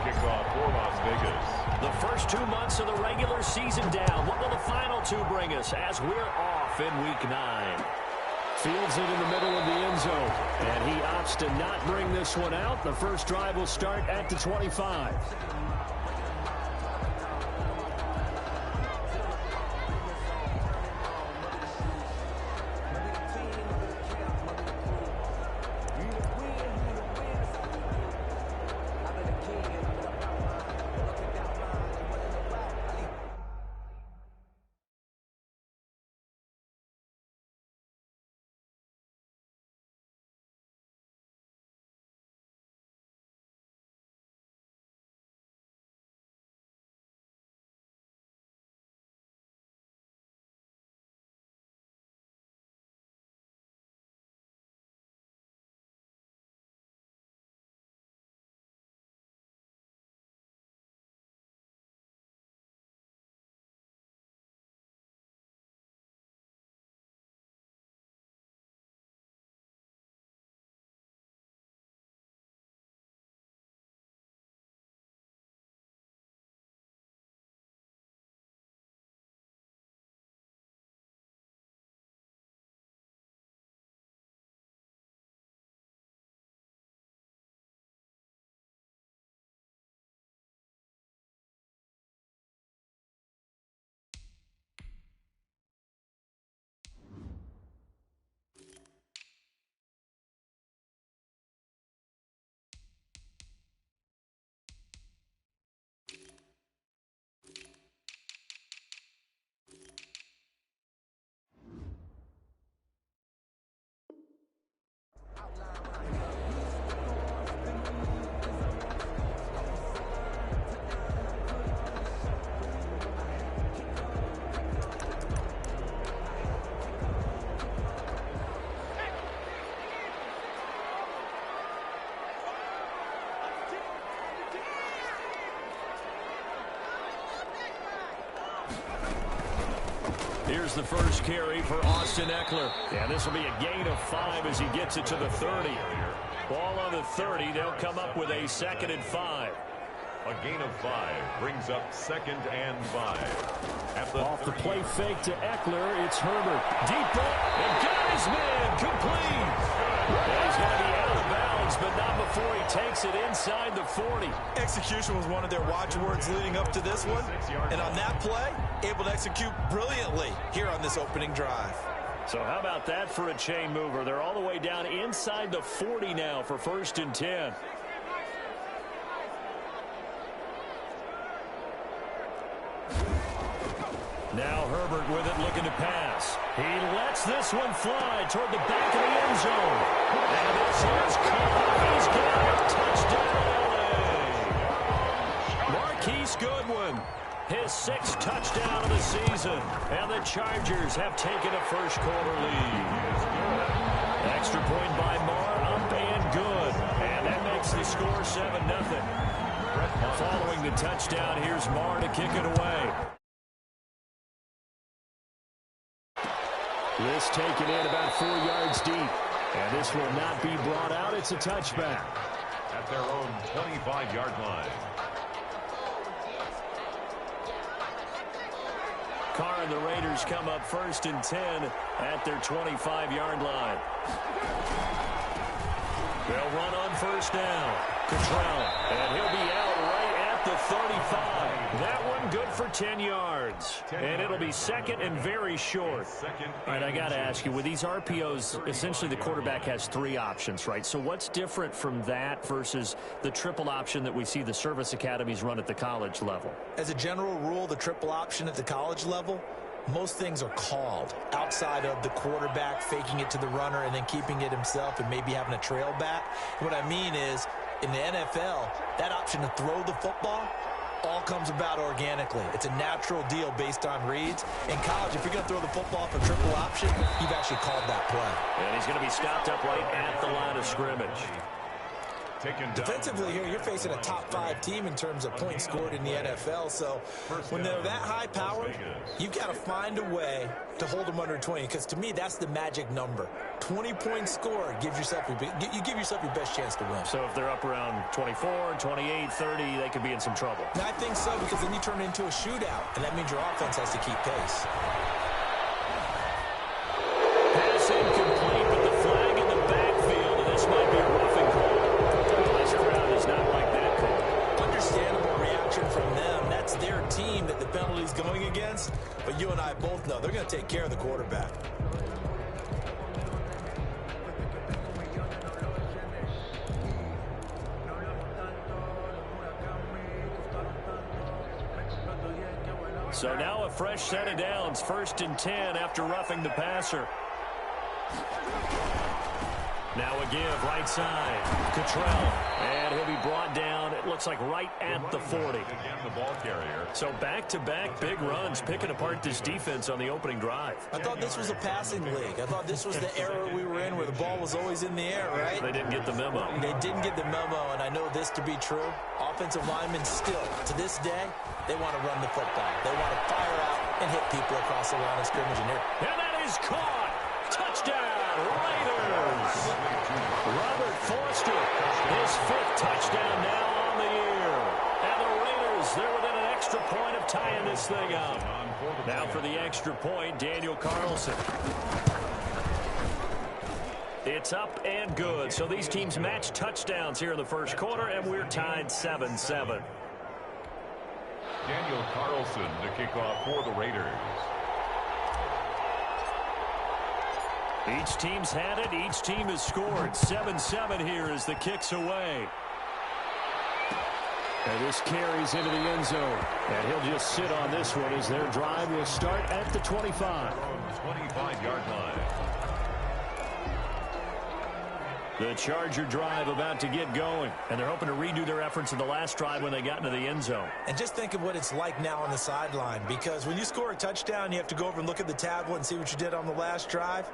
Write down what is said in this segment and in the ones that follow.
kickoff for Las Vegas. The first 2 months of the regular season down. What will the final 2 bring us as we're off in Week 9? Fields it in the middle of the end zone. And he opts to not bring this one out. The first drive will start at the 25. Here's the first carry for Austin Ekeler. And this will be a gain of 5 as he gets it to the 30. Ball on the 30. They'll come up with a 2nd and 5. A gain of 5 brings up 2nd and 5. Off the play fake to Ekeler. It's Herbert. Deep ball. And got his man. Complete. And he's going to be out of bounds, but not before he takes it inside the 40. Execution was one of their watchwords leading up to this one. And on that play, able to execute brilliantly here on this opening drive. So how about that for a chain mover? They're all the way down inside the 40 now for 1st and 10. Now Herbert with it, looking to pass. He lets this one fly toward the back of the end zone. And this is caught. He's got it. Touchdown, LA. Marquise Goodwin, his 6th touchdown of the season. And the Chargers have taken a first-quarter lead. Extra point by Marr, up and good. And that makes the score 7-0. Following the touchdown, here's Marr to kick it away. This taken in about 4 yards deep. And this will not be brought out. It's a touchback. At their own 25-yard line. Carr and the Raiders come up 1st and 10 at their 25-yard line. They'll run on 1st down. Cottrell. And he'll be out right at the 35. That one good for 10 yards. And it'll be 2nd and very short. All right, I got to ask you, with these RPOs, essentially the quarterback has 3 options, right? So what's different from that versus the triple option that we see the service academies run at the college level? As a general rule, the triple option at the college level, most things are called outside of the quarterback faking it to the runner and then keeping it himself and maybe having a trail back. What I mean is, in the NFL, that option to throw the football all comes about organically. It's a natural deal based on reads. In college, if you're going to throw the football for triple option, you've actually called that play. And he's going to be stopped up right at the line of scrimmage. Defensively here, you're facing a top 5 team in terms of points scored in the NFL. So when they're that high powered, you've got to find a way to hold them under 20. Because to me, that's the magic number. 20 points scored gives yourself you give yourself your best chance to win. So if they're up around 24, 28, 30, they could be in some trouble. I think so, because then you turn it into a shootout, and that means your offense has to keep pace. Pass incomplete, but the flag in the backfield, and this might be a roughing call. This crowd is not like that call. Understandable reaction from them. That's their team that the penalty's going against. But you and I both know they're going to take care of the quarterback. So now a fresh set of downs, 1st and 10 after roughing the passer. Now a give, right side, Cottrell, and he'll be brought down, it looks like right at the 40. So back-to-back big runs, picking apart this defense on the opening drive. I thought this was a passing league. I thought this was the era we were in where the ball was always in the air, right? They didn't get the memo. They didn't get the memo, and I know this to be true. Offensive linemen still, to this day, they want to run the football. They want to fire out and hit people across the line of scrimmage. And that is caught. Touchdown, Raiders. Robert Foster, his 5th touchdown now on the year. And the Raiders, they're within an extra point of tying this thing up. Now for the extra point, Daniel Carlson. It's up and good. So these teams match touchdowns here in the first quarter, and we're tied 7-7. Daniel Carlson to kick off for the Raiders. Each team's had it. Each team has scored. 7-7 here as the kick's away. And this carries into the end zone. And he'll just sit on this one as their drive will start at the 25. 25-yard line. The Charger drive about to get going. And they're hoping to redo their efforts in the last drive when they got into the end zone. And just think of what it's like now on the sideline. Because when you score a touchdown, you have to go over and look at the tablet and see what you did on the last drive.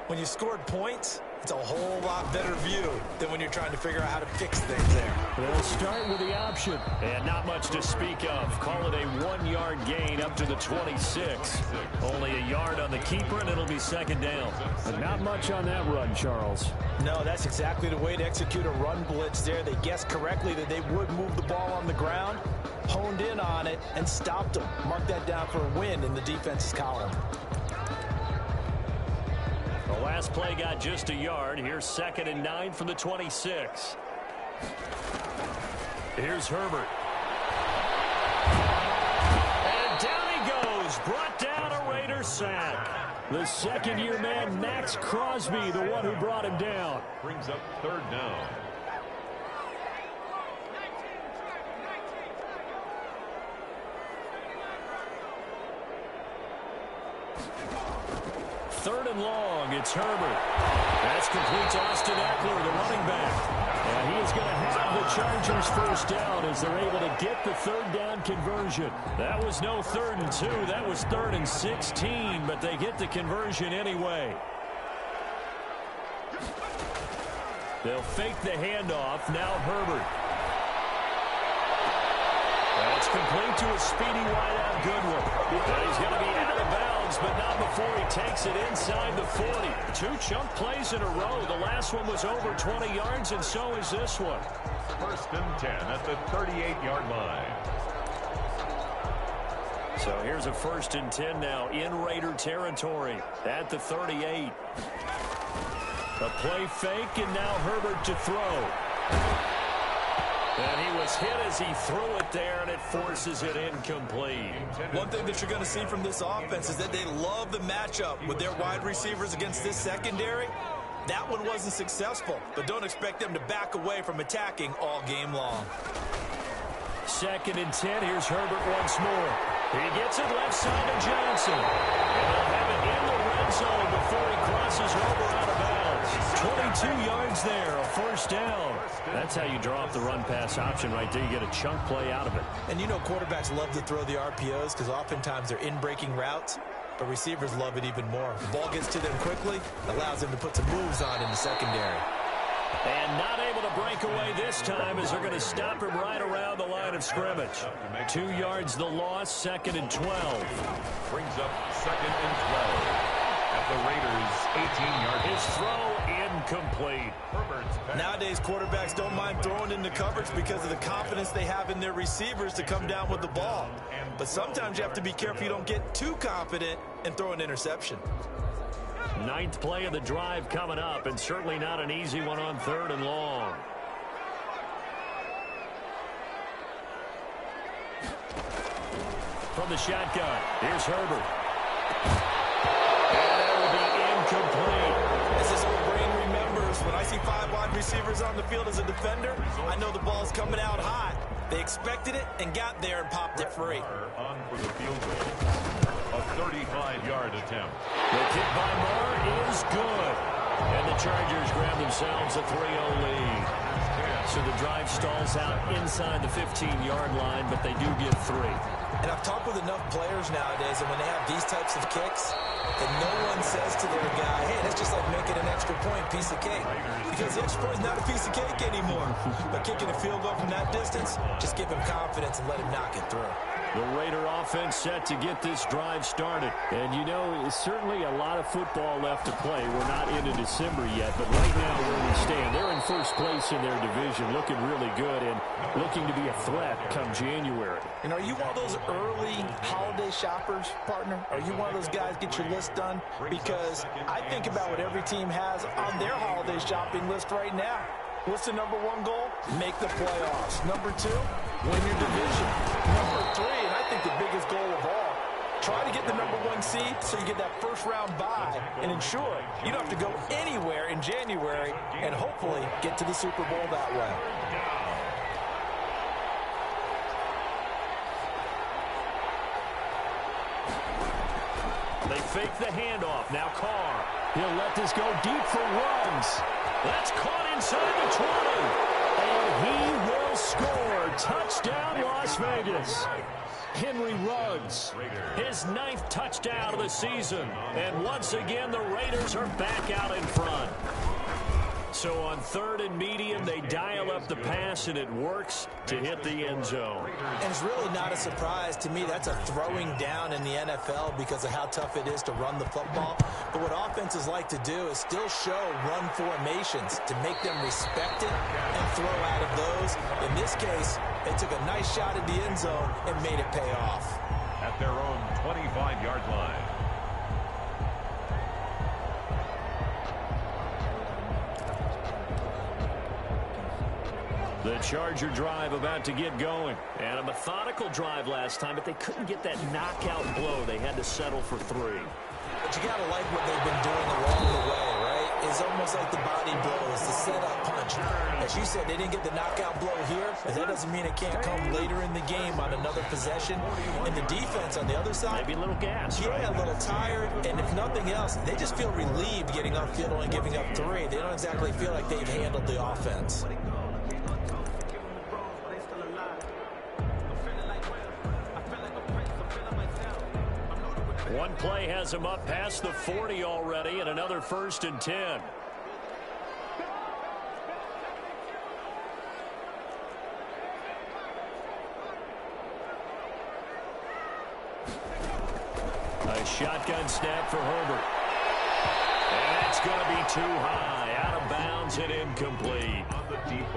When you scored points, it's a whole lot better view than when you're trying to figure out how to fix things there. They'll start with the option. And not much to speak of. Call it a 1-yard gain up to the 26. Only a yard on the keeper, and it'll be 2nd down. But not much on that run, Charles. No, that's exactly the way to execute a run blitz there. They guessed correctly that they would move the ball on the ground, honed in on it, and stopped them. Mark that down for a win in the defense's column. The last play got just a yard. Here's 2nd and 9 from the 26. Here's Herbert. And down he goes. Brought down a Raider sack. The second-year man, Max Crosby, the one who brought him down. Brings up 3rd down. Third and long, it's Herbert. That's complete to Austin Eckler, the running back. And he is going to have the Chargers first down as they're able to get the 3rd down conversion. That was no 3rd and 2. That was 3rd and 16, but they get the conversion anyway. They'll fake the handoff. Now Herbert. That's complete to a speedy wideout Goodwin. But he's going to be out of bounds, but not before he takes it inside the 40. 2 chunk plays in a row. The last one was over 20 yards, and so is this one. 1st and 10 at the 38-yard line. So here's a 1st and 10 now in Raider territory at the 38. A play fake, and now Herbert to throw. And he was hit as he threw it there, and it forces it incomplete. One thing that you're going to see from this offense is that they love the matchup with their wide receivers against this secondary. That one wasn't successful, but don't expect them to back away from attacking all game long. 2nd and 10. Here's Herbert once more. He gets it left side to Johnson. And they'll have it in the red zone before he crosses over out of bounds. 22 yards there, a 1st down. That's how you draw up the run-pass option right there. You get a chunk play out of it. And you know quarterbacks love to throw the RPOs because oftentimes they're in-breaking routes, but receivers love it even more. The ball gets to them quickly, allows them to put some moves on in the secondary. And not able to break away this time as they're going to stop him right around the line of scrimmage. 2 yards the loss, 2nd and 12. Brings up 2nd and 12. At the Raiders' 18-yard. His throw incomplete. Nowadays, quarterbacks don't mind throwing into coverage because of the confidence they have in their receivers to come down with the ball. But sometimes you have to be careful you don't get too confident and throw an interception. 9th play of the drive coming up, and certainly not an easy one on 3rd and long. From the shotgun, here's Herbert. And that will be incomplete. As this old brain remembers, when I see 5 wide receivers on the field as a defender, I know the ball's coming out hot. They expected it and got there and popped it free. On for the field goal. A 35-yard attempt. The kick by Moore is good. And the Chargers grab themselves a 3-0 lead. So the drive stalls out inside the 15-yard line, but they do get 3. And I've talked with enough players nowadays, and when they have these types of kicks, and no one says to their guy, hey, that's just like making an extra point, piece of cake. Because the extra point is not a piece of cake anymore. But kicking a field goal from that distance, just give him confidence and let him knock it through. The Raider offense set to get this drive started. And, you know, certainly a lot of football left to play. We're not into December yet, but right now where we stand, they're in first place in their division, looking really good and looking to be a threat come January. And are you one of those early holiday shoppers, partner? Are you one of those guys get your list done? Because I think about what every team has on their holiday shopping list right now. What's the number 1 goal? Make the playoffs. Number 2, win your division. Number 3, and I think the biggest goal of all, try to get the number 1 seed so you get that first-round bye and ensure you don't have to go anywhere in January and hopefully get to the Super Bowl that way. They fake the handoff. Now Carr. He'll let this go deep for Ruggs. That's caught inside the 20. And he will score. Touchdown, Las Vegas. Henry Ruggs. His 9th touchdown of the season. And once again, the Raiders are back out in front. So on 3rd and medium, they dial up the pass, and it works to hit the end zone. And it's really not a surprise to me. That's a throwing down in the NFL because of how tough it is to run the football. But what offenses like to do is still show run formations to make them respect it and throw out of those. In this case, they took a nice shot at the end zone and made it pay off. At their own 25-yard line. The Charger drive about to get going. And a methodical drive last time, but they couldn't get that knockout blow. They had to settle for 3. But you got to like what they've been doing along the way, right? It's almost like the body blows, the setup punch. As you said, they didn't get the knockout blow here, but that doesn't mean it can't come later in the game on another possession. And the defense on the other side, maybe a little gas, yeah, right? A little tired. And if nothing else, they just feel relieved getting upfield and giving up 3. They don't exactly feel like they've handled the offense. One play has him up past the 40 already, and another 1st and 10. A shotgun snap for Herbert. And that's going to be too high. Out of bounds and incomplete.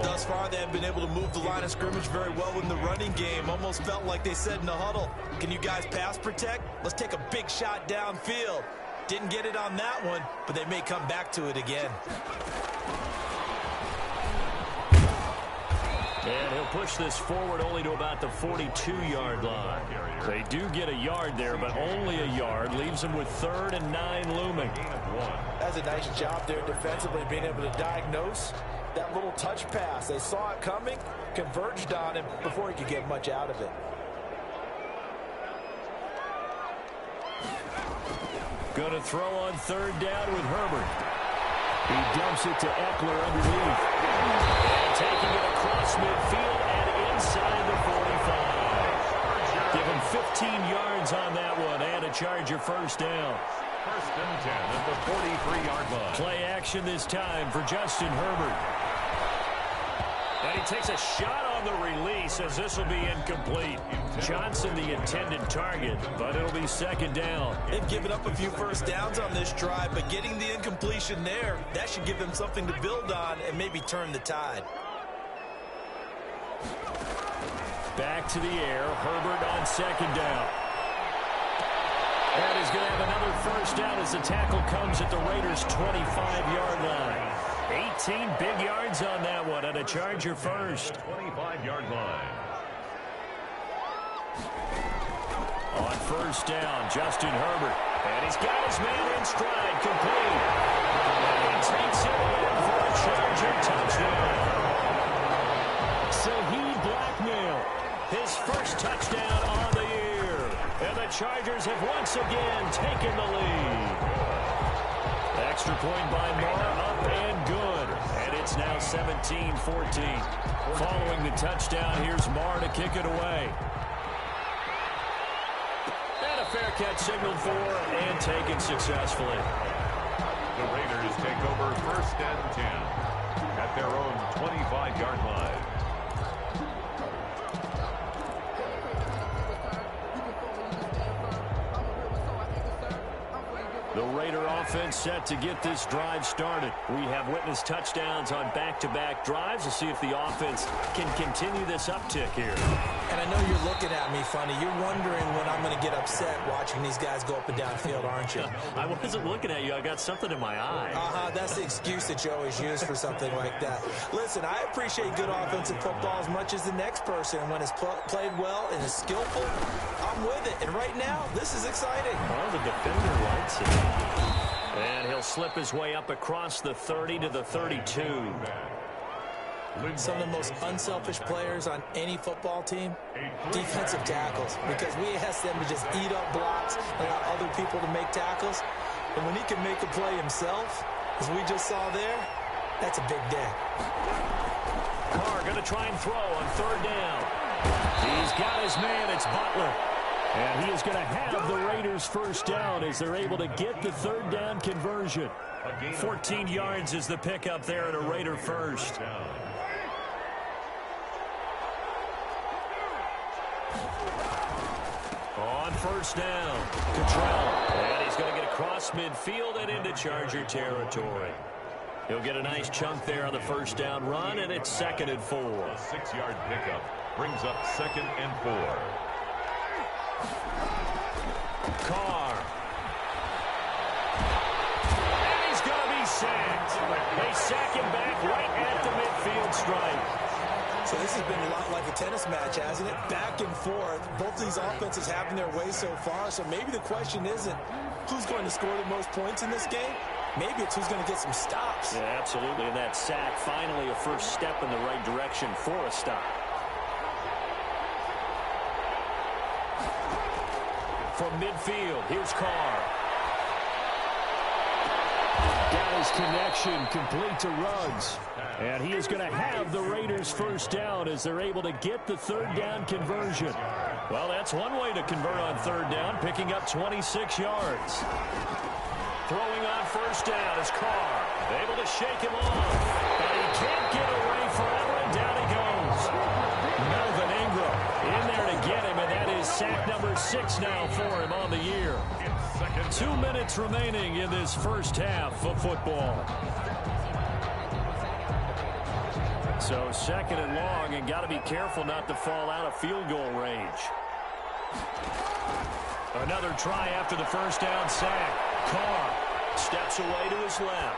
Thus far, they have been able to move the line of scrimmage very well in the running game. Almost felt like they said in the huddle, can you guys pass protect? Let's take a big shot downfield. Didn't get it on that one, but they may come back to it again. And he'll push this forward only to about the 42-yard line. They do get a yard there, but only a yard. Leaves them with 3rd and 9 looming. That's a nice job there defensively, being able to diagnose that little touch pass. They saw it coming, converged on him before he could get much out of it. Going to throw on 3rd down with Herbert. He dumps it to Eckler underneath. And taking it across midfield and inside the 45. Give him 15 yards on that one and a Charger 1st down. 1st and 10 at the 43-yard line. Play action this time for Justin Herbert. And he takes a shot on the release as this will be incomplete. Johnson the intended target, but it'll be second down. They've given up a few first downs on this drive, but getting the incompletion there, that should give them something to build on and maybe turn the tide. Back to the air. Herbert on second down. And he's going to have another first down as the tackle comes at the Raiders' 25-yard line. 18 big yards on that one, and a Charger first. 25-yard line. On first down, Justin Herbert. And he's got his man in stride, complete. And he takes it in for a Charger touchdown. Saheed Blackmail, his first touchdown on the year. And the Chargers have once again taken the lead. Extra point by Marr, up and good. And it's now 17-14. Following the touchdown, here's Marr to kick it away. And a fair catch signaled for and taken successfully. The Raiders take over first and 10 at their own 25-yard line. The Raider offense set to get this drive started. We have witnessed touchdowns on back-to-back drives to see if the offense can continue this uptick here. And I know you're looking at me funny. You're wondering when I'm going to get upset watching these guys go up and down field, aren't you? I wasn't looking at you. I got something in my eye. That's the excuse that you always use for something like that. Listen, I appreciate good offensive football as much as the next person. And when it's played well and is skillful, I'm with it. And right now, this is exciting. Well, the defender likes it. And he'll slip his way up across the 30 to the 32. Some of the most unselfish players on any football team, defensive tackles, because we ask them to just eat up blocks and allow other people to make tackles. And when he can make a play himself, as we just saw there, that's a big day. Carr going to try and throw on third down. He's got his man. It's Butler. And he is going to have the Raiders first down as they're able to get the third down conversion. 14 yards is the pickup there at a Raider first. On first down, Cottrell. And he's going to get across midfield and into Charger territory. He'll get a nice chunk there on the first down run, and it's 2nd and 4. A 6-yard pickup brings up 2nd and 4. Carr. And he's going to be sacked. They sack him back right at the midfield stripe. So this has been a lot like a tennis match, hasn't it? Back and forth. Both these offenses having their way so far. So maybe the question isn't who's going to score the most points in this game. Maybe it's who's going to get some stops. Yeah, absolutely. And that sack, finally a first step in the right direction for a stop. From midfield, here's Carr. Got his connection complete to Ruggs. And he is going to have the Raiders first down as they're able to get the third down conversion. Well, that's one way to convert on third down, picking up 26 yards. Throwing on first down is Carr. Able to shake him off. But he can't get away forever, and down he goes. Melvin Ingram in there to get him, and that is sack number 6 now for him on the year. 2 minutes remaining in this first half of football. So 2nd and long, and got to be careful not to fall out of field goal range. Another try after the first down sack. Carr steps away to his left.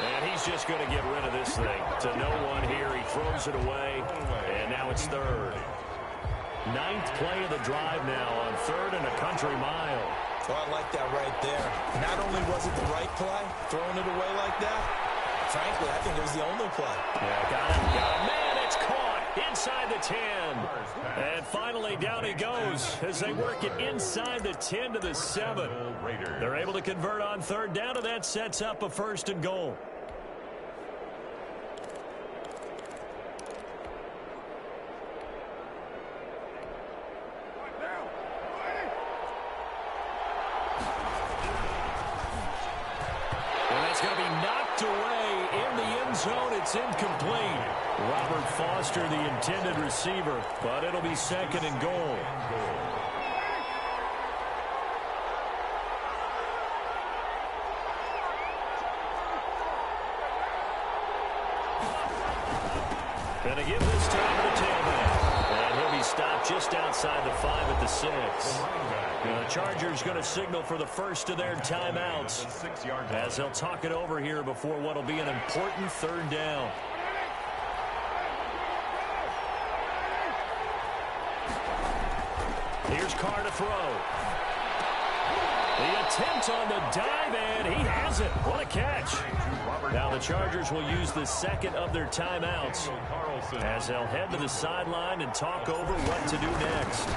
And he's just going to get rid of this thing. To no one here. He throws it away. And now it's 3rd. 9th play of the drive now on 3rd and a country mile. Oh, I like that right there. Not only was it the right play, throwing it away like that, frankly, I think it was the only play. Yeah, got him. Man, it's caught inside the 10. And finally, down he goes as they work it inside the 10 to the 7. They're able to convert on third down, and that sets up a 1st and goal. And that's going to be knocked away in the end zone. It's It's incomplete. Robert Foster, the intended receiver, but it'll be 2nd and goal. Going to give this time to the tailback. And he'll be stopped just outside the 5 at the 6. The Chargers going to signal for the first of their timeouts as they'll talk it over here before what will be an important 3rd down. Here's Carr to throw. The attempt on the dive, and he has it. What a catch. Now the Chargers will use the 2nd of their timeouts as they'll head to the sideline and talk over what to do next.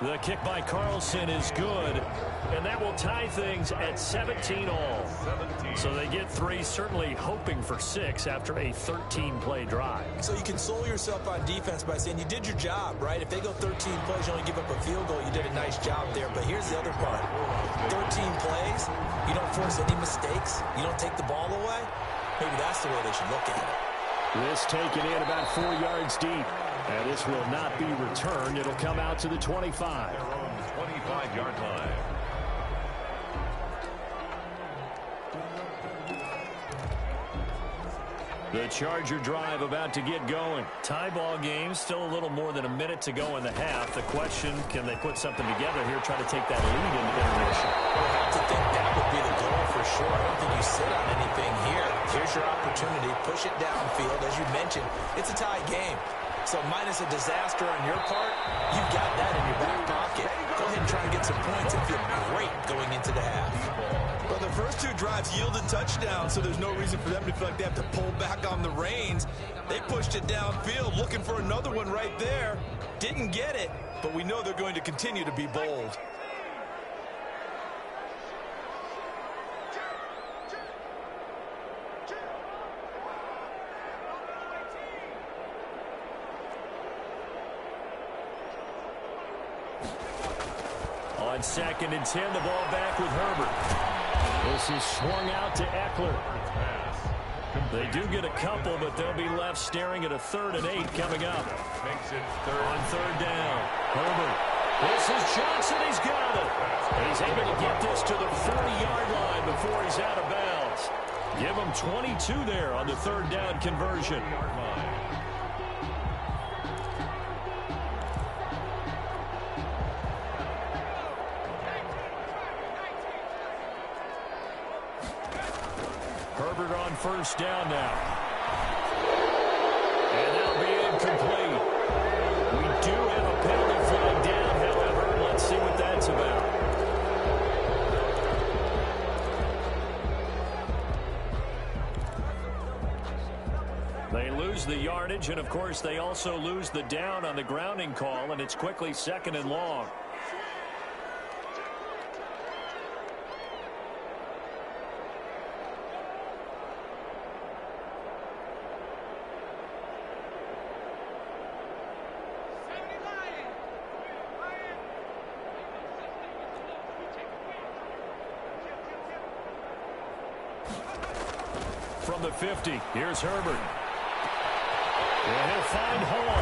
The kick by Carlson is good, and that will tie things at 17 all. So they get 3, certainly hoping for 6 after a 13-play drive. So you console yourself on defense by saying you did your job, right? If they go 13 plays, you only give up a field goal, you did a nice job there. But here's the other part. 13 plays, you don't force any mistakes, you don't take the ball away. Maybe that's the way they should look at it. This taken in about 4 yards deep. And this will not be returned. It'll come out to the 25. Their own 25-yard line. The Charger drive about to get going. Tie ball game, still a little more than a minute to go in the half. The question, can they put something together here, try to take that lead into intermission? I have to think that would be the goal for sure. I don't think you sit on anything here. Here's your opportunity. Push it downfield. As you mentioned, it's a tie game. So minus a disaster on your part, you've got that in your back pocket. Go ahead and try and get some points and feel great going into the half. Well, the first 2 drives yielded touchdowns, so there's no reason for them to feel like they have to pull back on the reins. They pushed it downfield, looking for another one right there. Didn't get it, but we know they're going to continue to be bold. On 2nd and 10, the ball back with Herbert. This is swung out to Eckler. They do get a couple, but they'll be left staring at a 3rd and 8 coming up. Makes it 3rd. On 3rd down, Herbert. This is Johnson. He's got it. And he's able to get this to the 40-yard line before he's out of bounds. Give him 22 there on the 3rd down conversion. Herbert on 1st down now. And that'll be incomplete. We do have a penalty flag down, however. Let's see what that's about. They lose the yardage, and of course they also lose the down on the grounding call, and it's quickly 2nd and long. From the 50, here's Herbert. And he'll find Hall.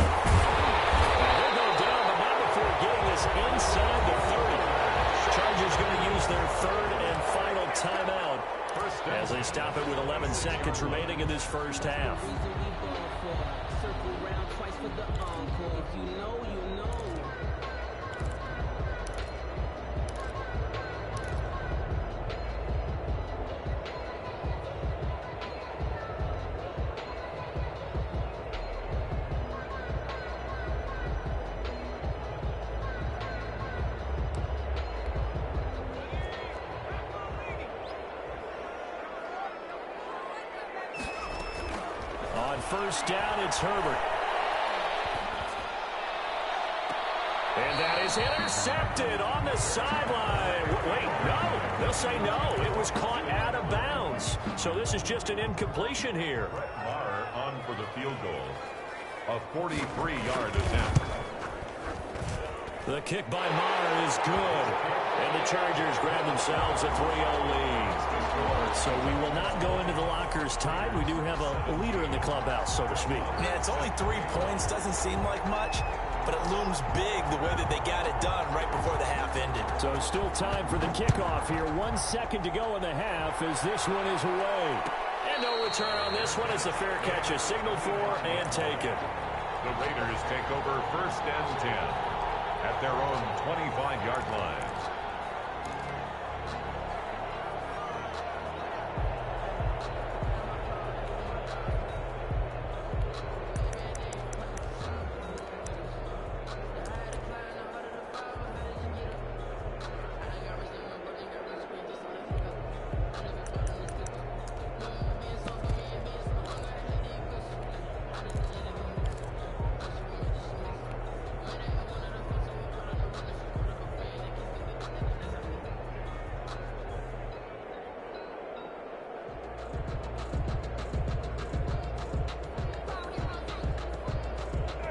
And he'll go down, but not before getting this inside the 30. Chargers going to use their 3rd and final timeout as they stop it with 11 seconds remaining in this first half. On 1st down, it's Herbert. And that is intercepted on the sideline. Wait, no. They'll say no. It was caught out of bounds. So this is just an incompletion here. Barr on for the field goal. A 43-yard attempt. The kick by Maher is good. And the Chargers grab themselves a 3-0 lead. So we will not go into the lockers tied. We do have a leader in the clubhouse, so to speak. Yeah, it's only 3 points. Doesn't seem like much, but it looms big the way that they got it done right before the half ended. So still time for the kickoff here. 1 second to go in the half as this one is away. And no return on this one as the fair catch is signaled for and taken. The Raiders take over 1st and 10 at their own 25-yard line.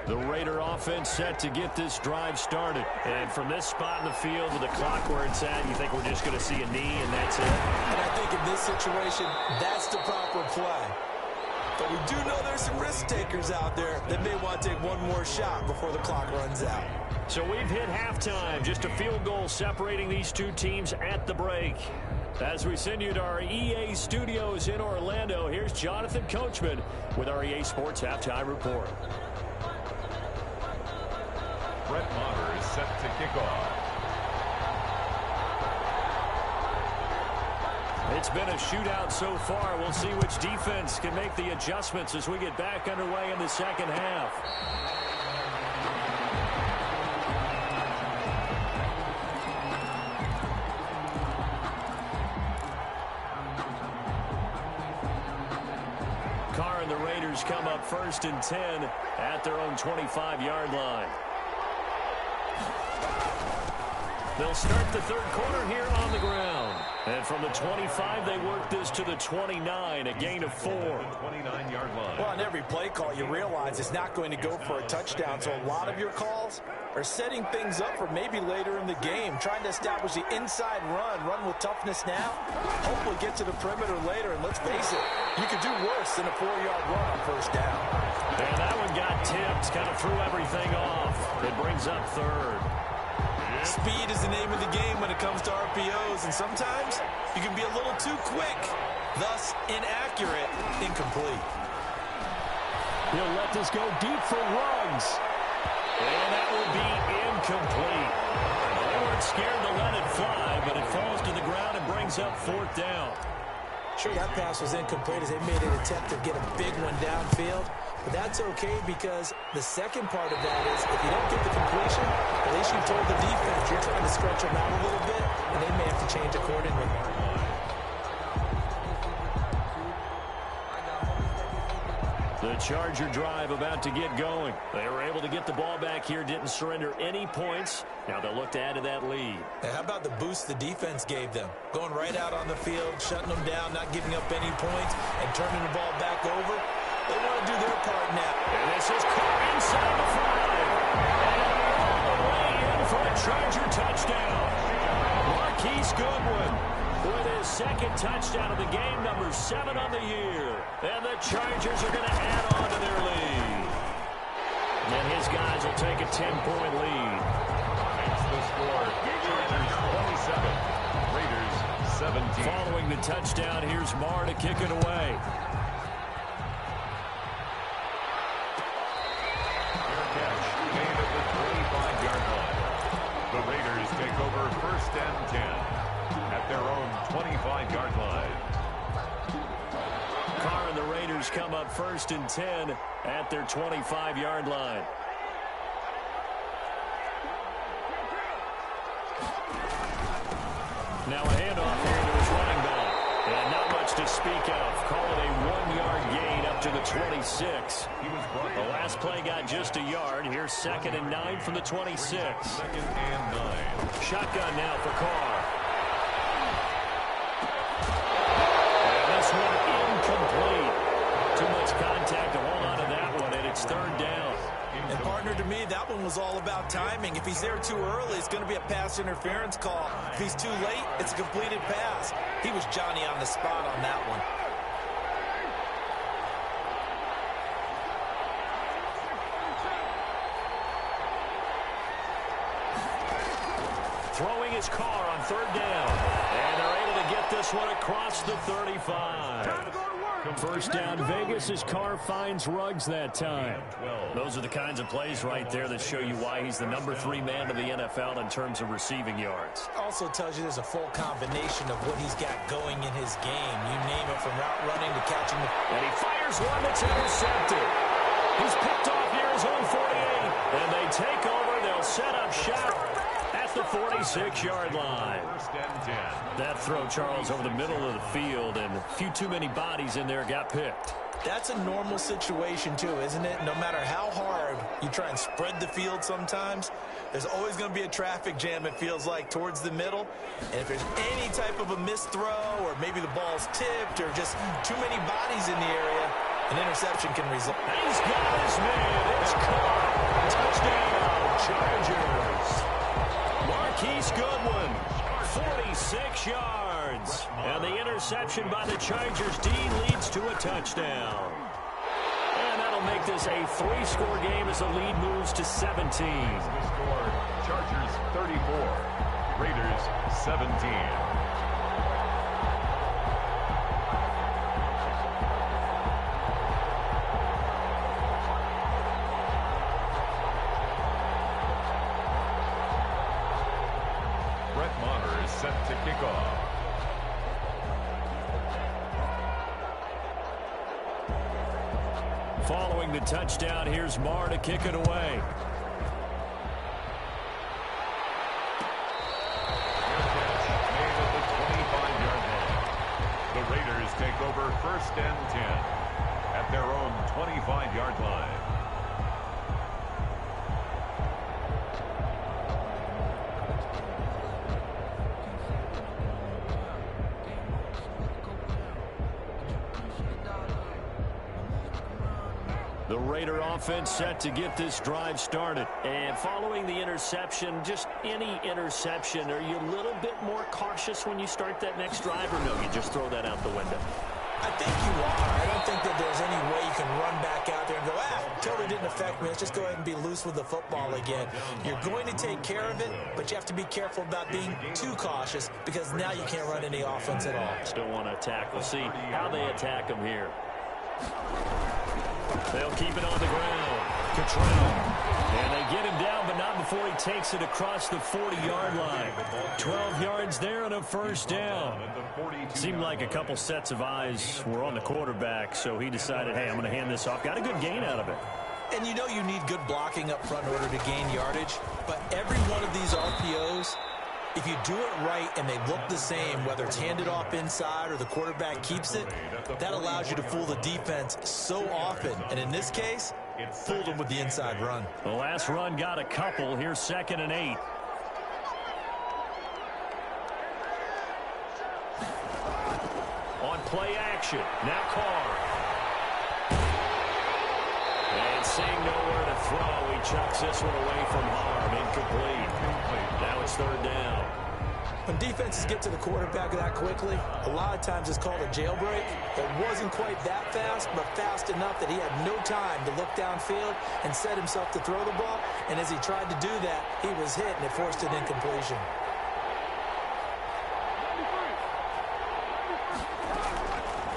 The Raider offense set to get this drive started. And from this spot in the field with the clock where it's at, you think we're just going to see a knee and that's it? And I think in this situation, that's the proper play. But we do know there's some risk takers out there that may want to take one more shot before the clock runs out. So we've hit halftime. Just a field goal separating these two teams at the break. As we send you to our EA studios in Orlando, here's Jonathan Coachman with our EA Sports Halftime Report. Brett Maher is set to kick off. It's been a shootout so far. We'll see which defense can make the adjustments as we get back underway in the second half. Carr and the Raiders come up 1st and 10 at their own 25-yard line. They'll start the third quarter here on the ground. And from the 25, they work this to the 29, a gain of 4. 29-yard line. Well, on every play call, you realize it's not going to go for a touchdown. So a lot of your calls are setting things up for maybe later in the game, trying to establish the inside run with toughness now, hopefully get to the perimeter later. And let's face it, you could do worse than a 4-yard run on 1st down. And that one got tipped, kind of threw everything off. It brings up 3rd. Speed is the name of the game when it comes to RPOs, and sometimes you can be a little too quick, thus inaccurate, incomplete. He'll let this go deep for Ruggs. And that will be incomplete. They weren't scared to let it fly, but it falls to the ground and brings up 4th down. Sure, that pass was incomplete as they made an attempt to get a big one downfield. But that's okay because the second part of that is if you don't get the completion, at least you told the defense you're trying to stretch them out a little bit, and they may have to change accordingly. The Charger drive about to get going. They were able to get the ball back here, didn't surrender any points. Now they'll look to add to that lead. And how about the boost the defense gave them? Going right out on the field, shutting them down, not giving up any points, and turning the ball back over. They want to do their part now. And this is caught inside the 5. And all the way in for a Charger touchdown. Marquise Goodwin with his 2nd touchdown of the game, number 7 on the year. And the Chargers are going to add on to their lead. And his guys will take a 10-point lead. That's the score. Chargers 27, Raiders 17. Following the touchdown, here's Maher to kick it away. The Raiders take over 1st and 10 at their own 25-yard line. Carr and the Raiders come up 1st and 10 at their 25-yard line. Now a handoff here to his running back. And not much to speak of. Call it a 1-yard gain up to the 26. The last play got just a yard. Here's 2nd and 9 from the 26. 2nd and 9. Shotgun now for Carr. And this one incomplete. Too much contact to hold on to that one, and it's 3rd down. And partner, to me, me, that one was all about timing. If he's there too early, it's going to be a pass interference call. If he's too late, it's a completed pass. He was Johnny on the spot on that one. Throwing his car on third down. And they're able to get this one across the 35. First down, Vegas. His car finds Ruggs that time. Those are the kinds of plays right there that show you why he's the number 3 man of the NFL in terms of receiving yards. Also tells you there's a full combination of what he's got going in his game. You name it, from route running to catching the... And he fires one that's intercepted. He's picked off near his own 48. And they take over. They'll set up shop at the 46-yard line. That throw, Charles, over the middle of the field, and a few too many bodies in there got picked. That's a normal situation, too, isn't it? No matter how hard you try and spread the field sometimes, there's always going to be a traffic jam, it feels like, towards the middle. And if there's any type of a missed throw, or maybe the ball's tipped, or just too many bodies in the area, an interception can result. And he's got his man. It's caught. Touchdown, Chargers. Marquise Goodwin, 46 yards. And the interception by the Chargers D leads to a touchdown. And that'll make this a 3-score game as the lead moves to 17. The score, Chargers 34, Raiders 17. Set to kick off. Following the touchdown, here's Marr to kick it away. Made at the 25-yard line. The Raiders take over 1st and 10 at their own 25-yard line. The Raider offense set to get this drive started. And following the interception, just any interception, are you a little bit more cautious when you start that next drive, or no, you just throw that out the window? I think you are. I don't think that there's any way you can run back out there and go, totally didn't affect me. Let's just go ahead and be loose with the football again. You're going to take care of it, but you have to be careful about being too cautious, because now you can't run any offense at all. Still want to attack. We'll see how they attack them here. They'll keep it on the ground. Cottrell. And they get him down, but not before he takes it across the 40-yard line. 12 yards there and a first down. Seemed like a couple sets of eyes were on the quarterback, so he decided, hey, I'm going to hand this off. Got a good gain out of it. And you know you need good blocking up front in order to gain yardage, but every one of these RPOs, if you do it right and they look the same, whether it's handed off inside or the quarterback keeps it, that allows you to fool the defense so often. And in this case, fooled them with the inside run. The last run got a couple. Here's 2nd and 8. On play action. Now Carr. And seeing nowhere to throw, he chucks this one away from harm. Incomplete. Now it's 3rd down. When defenses get to the quarterback that quickly, a lot of times it's called a jailbreak. It wasn't quite that fast, but fast enough that he had no time to look downfield and set himself to throw the ball. And as he tried to do that, he was hit, and it forced an incompletion.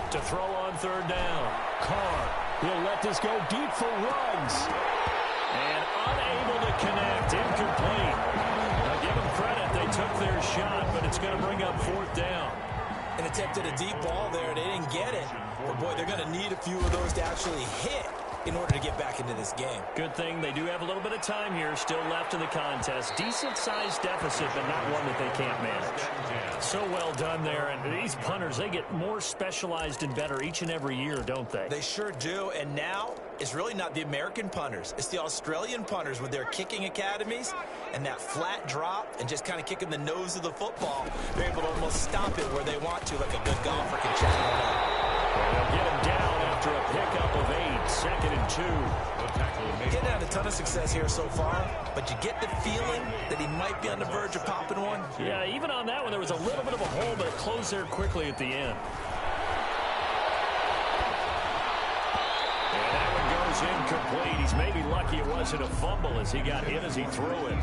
To throw on 3rd down. Carr. He'll let this go deep for Ruggs. And unable to connect. Incomplete. Now give them credit. They took their shot, but it's going to bring up 4th down. And attempted a deep ball there. They didn't get it. But, boy, they're going to need a few of those to actually hit in order to get back into this game. Good thing they do have a little bit of time here still left in the contest. Decent-sized deficit, but not one that they can't manage. So well done there. And these punters, they get more specialized and better each and every year, don't they? They sure do. And now it's really not the American punters. It's the Australian punters with their kicking academies and that flat drop and just kind of kicking the nose of the football. They're able to almost stop it where they want to, like a good golfer can check it out. They'll get him down after a pickup of 8. It's 2nd and 2. Getting had a ton of success here so far, but you get the feeling that he might be on the verge of popping one. Yeah, even on that one, there was a little bit of a hole, but it closed there quickly at the end. And that one goes incomplete. He's maybe lucky it wasn't a fumble as he got hit as he threw it.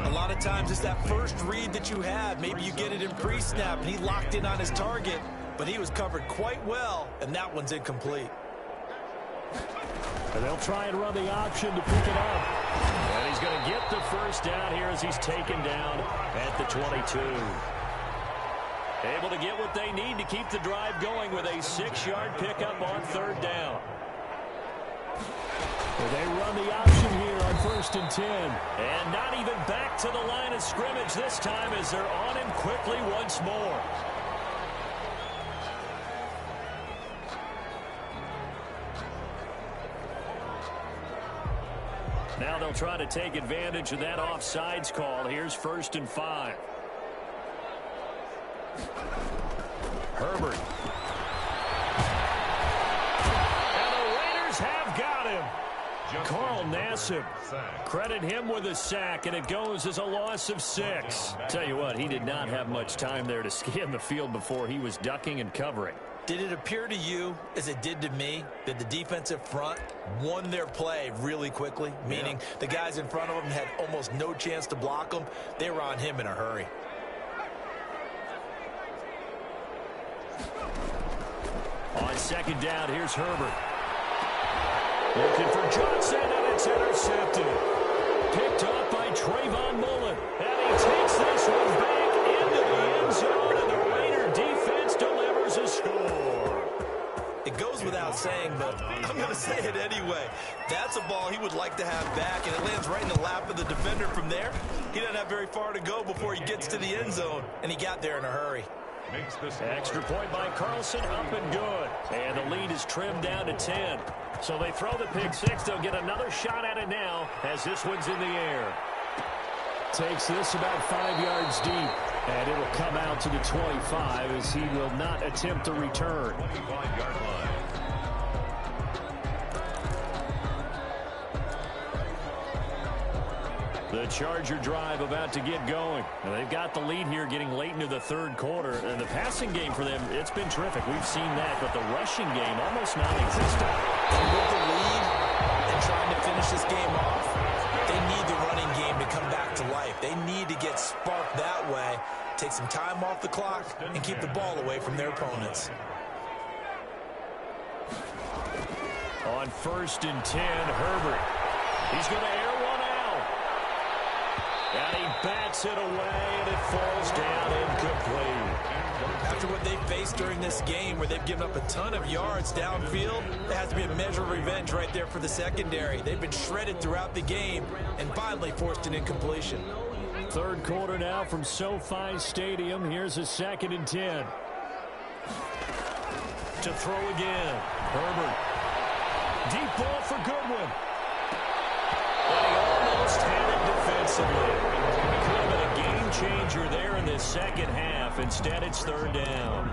A lot of times it's that first read that you have. Maybe you get it in pre-snap, and he locked in on his target, but he was covered quite well, and that one's incomplete. And they'll try and run the option to pick it up. And he's going to get the first down here as he's taken down at the 22. Able to get what they need to keep the drive going with a 6-yard pickup on 3rd down. Well, they run the option here on 1st and 10. And not even back to the line of scrimmage this time as they're on him quickly once more. Now they'll try to take advantage of that offsides call. Here's 1st and 5. Herbert. And the Raiders have got him. Carl Nassib. Credit him with a sack, and it goes as a loss of 6. Tell you what, he did not have much time there to scan the field before he was ducking and covering. Did it appear to you, as it did to me, that the defensive front won their play really quickly? Meaning the guys in front of them had almost no chance to block them. They were on him in a hurry. On 2nd down, here's Herbert. Looking for Johnson, and it's intercepted. Picked up by Trayvon Mullen. And he takes this one back into the end zone, and the Raider defense delivers a score. It goes without saying, but I'm going to say it anyway. That's a ball he would like to have back, and it lands right in the lap of the defender from there. He doesn't have very far to go before he gets to the end zone, and he got there in a hurry. Extra point by Carlson, up and good. And the lead is trimmed down to 10. So they throw the pick 6. They'll get another shot at it now as this one's in the air. Takes this about 5 yards deep. And it'll come out to the 25 as he will not attempt a return. 25-yard line. The Charger drive about to get going. And they've got the lead here getting late into the 3rd quarter. And the passing game for them, it's been terrific. We've seen that, but the rushing game almost non-existent. And with the lead and trying to finish this game off, they need the running game to come back to life. They need to get sparked that way, take some time off the clock, and keep the ball away from their opponents. On 1st and 10, Herbert. He's going to air one out. And he bats it away, and it falls down incomplete. After what they've faced during this game, where they've given up a ton of yards downfield, there has to be a measure of revenge right there for the secondary. They've been shredded throughout the game and finally forced an incompletion. 3rd quarter now from SoFi Stadium. Here's a 2nd and 10. To throw again. Herbert. Deep ball for Goodwin. And he almost had it defensively. Could have been a game changer there in this 2nd half. Instead, it's 3rd down.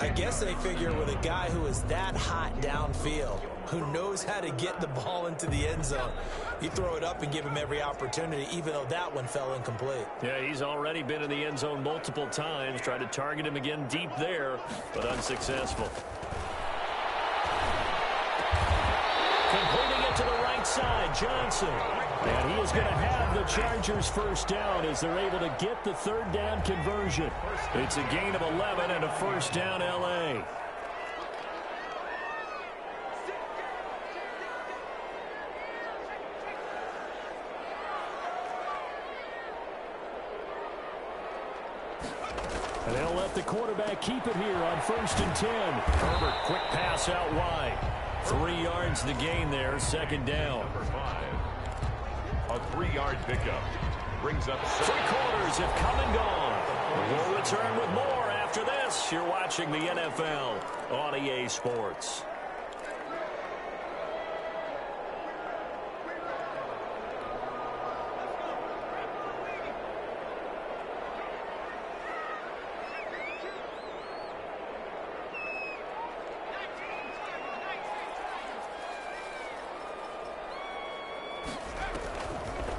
I guess they figure with a guy who is that hot downfield, who knows how to get the ball into the end zone, you throw it up and give him every opportunity, even though that one fell incomplete. Yeah, he's already been in the end zone multiple times. Tried to target him again deep there, but unsuccessful. Completing it to the right side, Johnson. And he is going to have the Chargers first down as they're able to get the 3rd down conversion. It's a gain of 11 and a first down L.A. And they'll let the quarterback keep it here on 1st and 10. Herbert, quick pass out wide. 3 yards the gain there, 2nd down. Number 5. A 3-yard pickup. Brings up 3 quarters have come and gone. We'll return with more after this. You're watching the NFL on EA Sports.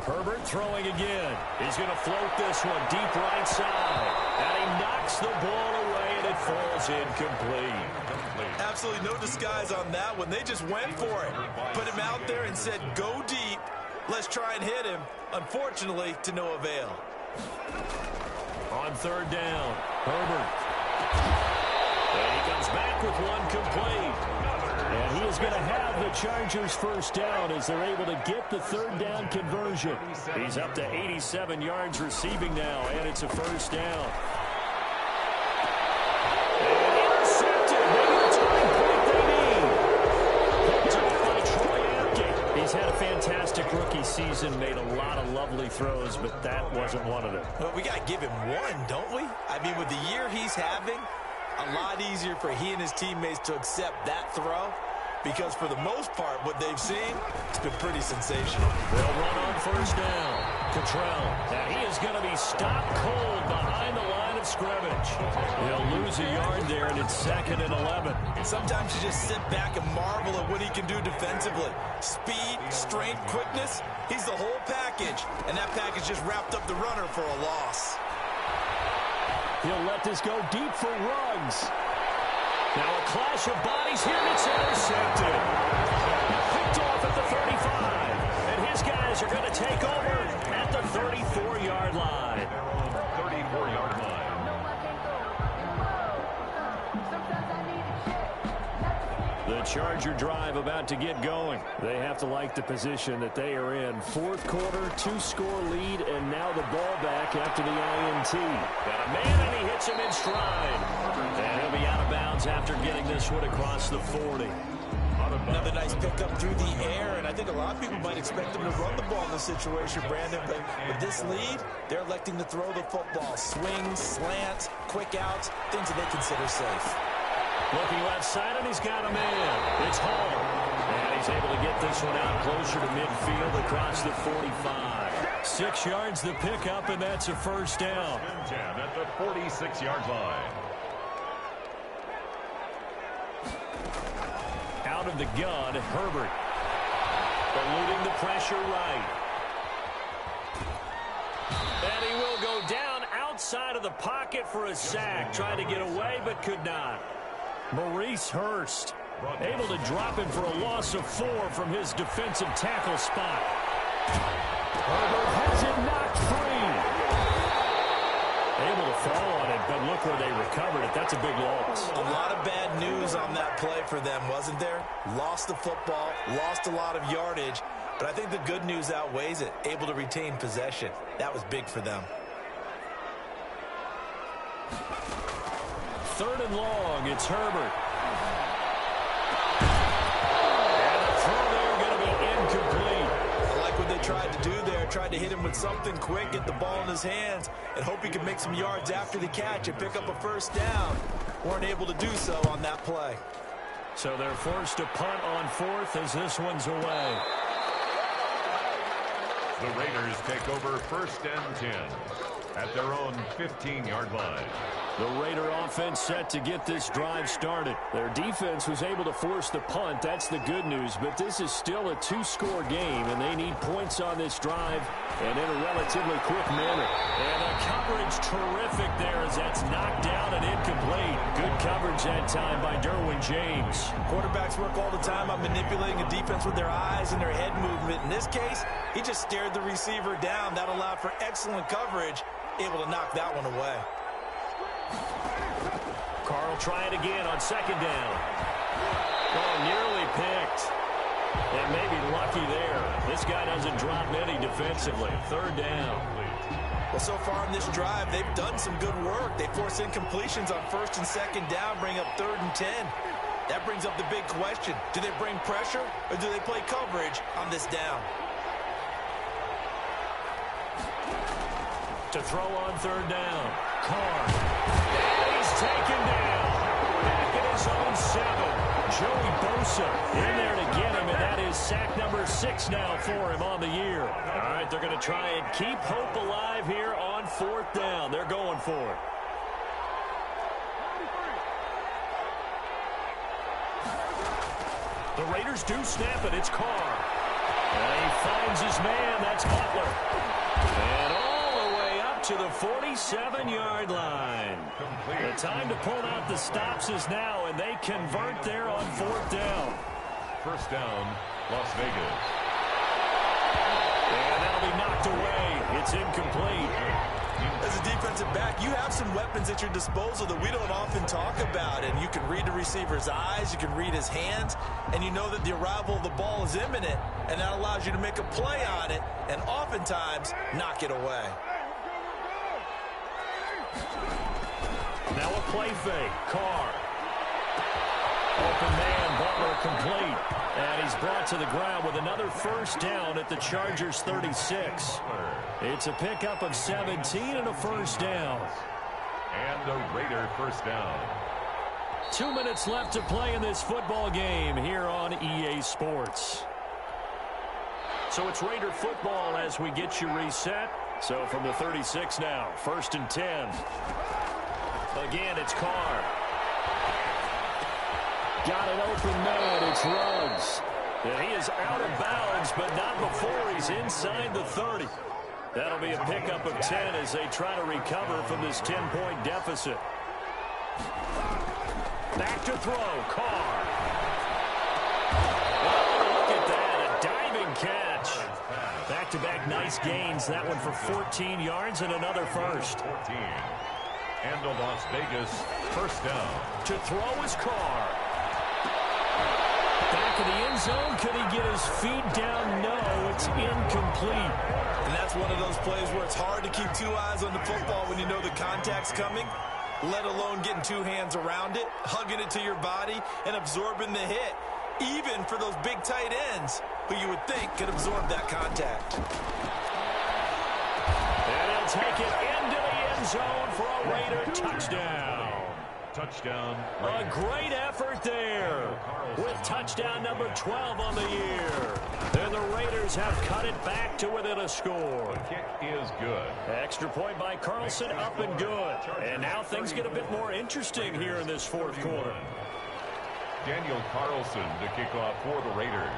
Herbert throwing again. He's going to float this one deep right side. And he knocks the ball away, and it falls incomplete. Absolutely no disguise on that one. They just went for it. Put him out there and said, go deep. Let's try and hit him. Unfortunately, to no avail. On third down, Herbert. And he comes back with one complete. And he is going to have the Chargers first down as they're able to get the third down conversion. He's up to 87 yards receiving now, and it's a first down. And intercepted. Maybe the turning point they need. Picked off by Troy Apke. He's had a fantastic rookie season, made a lot of lovely throws, but that wasn't one of them. Well, we got to give him one, don't we? I mean, with the year he's having, a lot easier for he and his teammates to accept that throw, because for the most part, what they've seen, it's been pretty sensational. They'll run on first down. Cottrell. Now he is going to be stopped cold behind the line of scrimmage. He'll lose a yard there, and it's 2nd and 11. Sometimes you just sit back and marvel at what he can do defensively. Speed, strength, quickness, he's the whole package, and that package just wrapped up the runner for a loss. He'll let this go deep for Ruggs. Now a clash of bodies here, and it's intercepted. Picked off at the 35. And his guys are going to take over at the 34-yard line. 34-yard line. The Charger drive about to get going. They have to like the position that they are in. Fourth quarter, 2-score lead, and now the ball back after the INT. Got a man, and he hits him in stride. And he'll be out of bounds after getting this one across the 40. Another nice pickup through the air, and I think a lot of people might expect them to run the ball in this situation, Brandon, but with this lead, they're electing to throw the football. Swings, slants, quick outs, things that they consider safe. Looking left side, and he's got a man. It's Hall. And he's able to get this one out closer to midfield across the 45. 6 yards the pickup, and that's a first down. 10 at the 46-yard line. Out of the gun, Herbert. Eluding the pressure right. And he will go down outside of the pocket for a sack. Tried to get away, but could not. Maurice Hurst able to drop him for a loss of 4 from his defensive tackle spot. Herbert has it knocked free. Able to fall on it, but look where they recovered it. That's a big loss. A lot of bad news on that play for them, wasn't there? Lost the football, lost a lot of yardage, but I think the good news outweighs it. Able to retain possession. That was big for them. 3rd and long, it's Herbert. And the throw there going to be incomplete. I like what they tried to do there. Tried to hit him with something quick, get the ball in his hands, and hope he could make some yards after the catch and pick up a first down. Weren't able to do so on that play. So they're forced to punt on 4th as this one's away. The Raiders take over 1st and 10 at their own 15-yard line. The Raider offense set to get this drive started. Their defense was able to force the punt. That's the good news. But this is still a 2-score game, and they need points on this drive and in a relatively quick manner. And the coverage terrific there as that's knocked down and incomplete. Good coverage that time by Derwin James. Quarterbacks work all the time on manipulating a defense with their eyes and their head movement. In this case, he just stared the receiver down. That allowed for excellent coverage, able to knock that one away. Carl trying again on 2nd down. Oh, nearly picked. And maybe lucky there. This guy doesn't drop many defensively. 3rd down. Well, so far in this drive, they've done some good work. They force incompletions on 1st and 2nd down, bring up 3rd and 10. That brings up the big question. Do they bring pressure or do they play coverage on this down? To throw on 3rd down. Carr. And he's taken down. Back at his own 7. Joey Bosa in there to get him, and that is sack number 6 now for him on the year. All right, they're going to try and keep hope alive here on 4th down. They're going for it. The Raiders do snap it. It's Carr. And he finds his man. That's Butler. to the 47-yard line. The time to pull out the stops is now, and they convert there on 4th down. First down, Las Vegas. And that'll be knocked away. It's incomplete. As a defensive back, you have some weapons at your disposal that we don't often talk about. And you can read the receiver's eyes, you can read his hands, and you know that the arrival of the ball is imminent, and that allows you to make a play on it and oftentimes knock it away. Now a play fake. Carr. Open man, Butler complete. And he's brought to the ground with another first down at the Chargers' 36. It's a pickup of 17 and a first down. And a Raider first down. 2 minutes left to play in this football game here on EA Sports. So it's Raider football as we get you reset. So from the 36 now, 1st and 10. Again, it's Carr. Got an open man. It's Ruggs. And he is out of bounds, but not before he's inside the 30. That'll be a pickup of 10 as they try to recover from this 10-point deficit. Back to throw. Carr. Oh, look at that. A diving catch. Back-to-back nice gains. That one for 14 yards and another first. 14. And a Las Vegas first down. To throw is Carr. Back of the end zone. Could he get his feet down? No, it's incomplete. And that's one of those plays where it's hard to keep two eyes on the football when you know the contact's coming, let alone getting two hands around it, hugging it to your body, and absorbing the hit, even for those big tight ends who you would think could absorb that contact. And he'll take it into the end zone for a Raider touchdown. Touchdown. A great effort there with touchdown number 12 on the year. Then the Raiders have cut it back to within a score. The kick is good. Extra point by Carlson, up and good. And now things get a bit more interesting here in this 4th quarter. Daniel Carlson to kick off for the Raiders.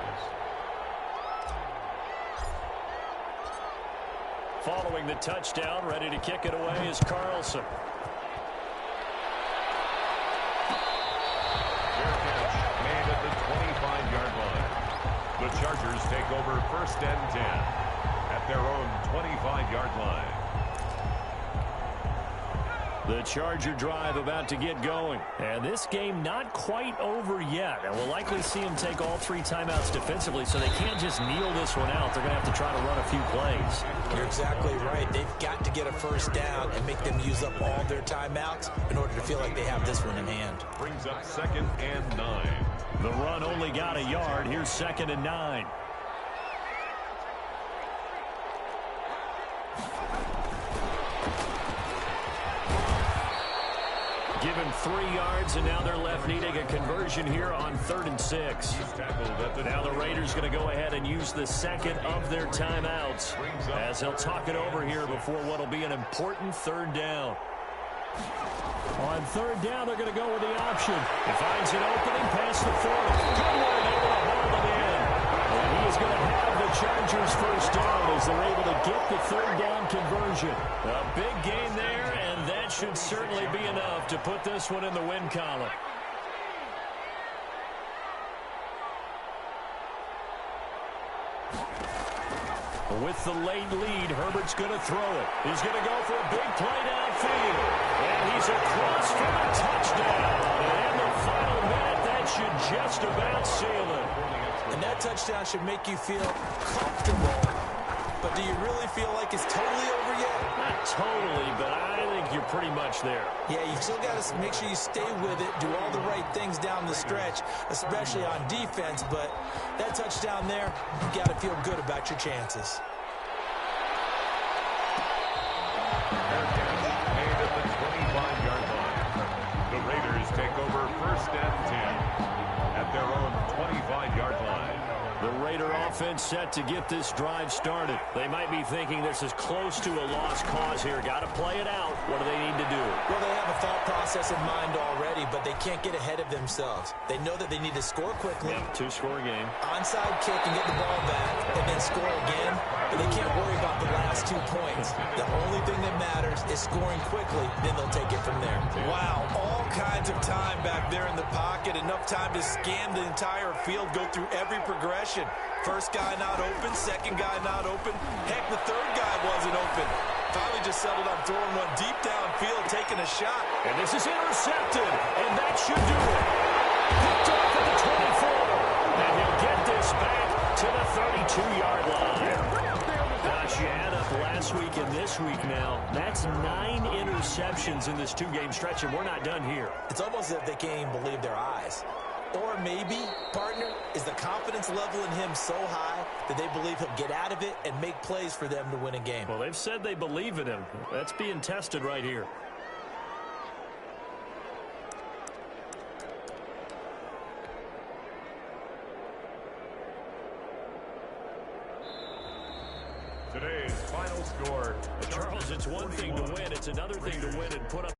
Following the touchdown, ready to kick it away is Carlson. Made at the 25-yard line. The Chargers take over 1st and 10 at their own 25-yard line. The Charger drive about to get going. And this game not quite over yet. And we'll likely see them take all 3 timeouts defensively, so they can't just kneel this one out. They're going to have to try to run a few plays. You're exactly right. They've got to get a first down and make them use up all their timeouts in order to feel like they have this one in hand. Brings up 2nd and 9. The run only got a yard. Here's 2nd and 9. Given 3 yards, and now they're left needing a conversion here on 3rd and 6. Now the Raiders going to go ahead and use the 2nd of their timeouts as they'll talk it over here before what will be an important 3rd down. On 3rd down, they're going to go with the option. He finds an opening past the 40. Good one, able to hold it in. And he is going to have the Chargers first down as they're able to get the 3rd down conversion. A big gain there, and that should certainly be enough to put this one in the win column. With the late lead, Herbert's going to throw it. He's going to go for a big play downfield. And he's across for a touchdown. And in the final minute, that should just about seal it. And that touchdown should make you feel comfortable. But do you really feel like it's totally over yet? Not totally, but I think you're pretty much there. Yeah, you still got to make sure you stay with it, do all the right things down the stretch, especially on defense. But that touchdown there, you got to feel good about your chances. Made at the 25-yard line. The Raiders take over 1st and 10 at their own 25-yard line. The Raider offense offense set to get this drive started. They might be thinking this is close to a lost cause here. Got to play it out. What do they need to do? Well, they have a thought process in mind already, but they can't get ahead of themselves. They know that they need to score quickly. Yeah, two-score game. Onside kick and get the ball back, and then score again. But they can't worry about the last 2 points. The only thing that matters is scoring quickly, then they'll take it from there. Wow, all kinds of time back there in the pocket. Enough time to scan the entire field, go through every progression. First guy not open, second guy not open. Heck, the third guy wasn't open. Finally just settled on throwing one deep downfield, taking a shot. And this is intercepted, and that should do it. Picked off at the 24, and he'll get this back to the 32-yard line. Gosh, you add up last week and this week now. That's 9 interceptions in this 2-game stretch, and we're not done here. It's almost as if they can't even believe their eyes. Or maybe, partner, is the confidence level in him so high that they believe he'll get out of it and make plays for them to win a game. Well, they've said they believe in him. That's being tested right here. Today's final score. Charles, it's one thing to win. It's another thing to win and put up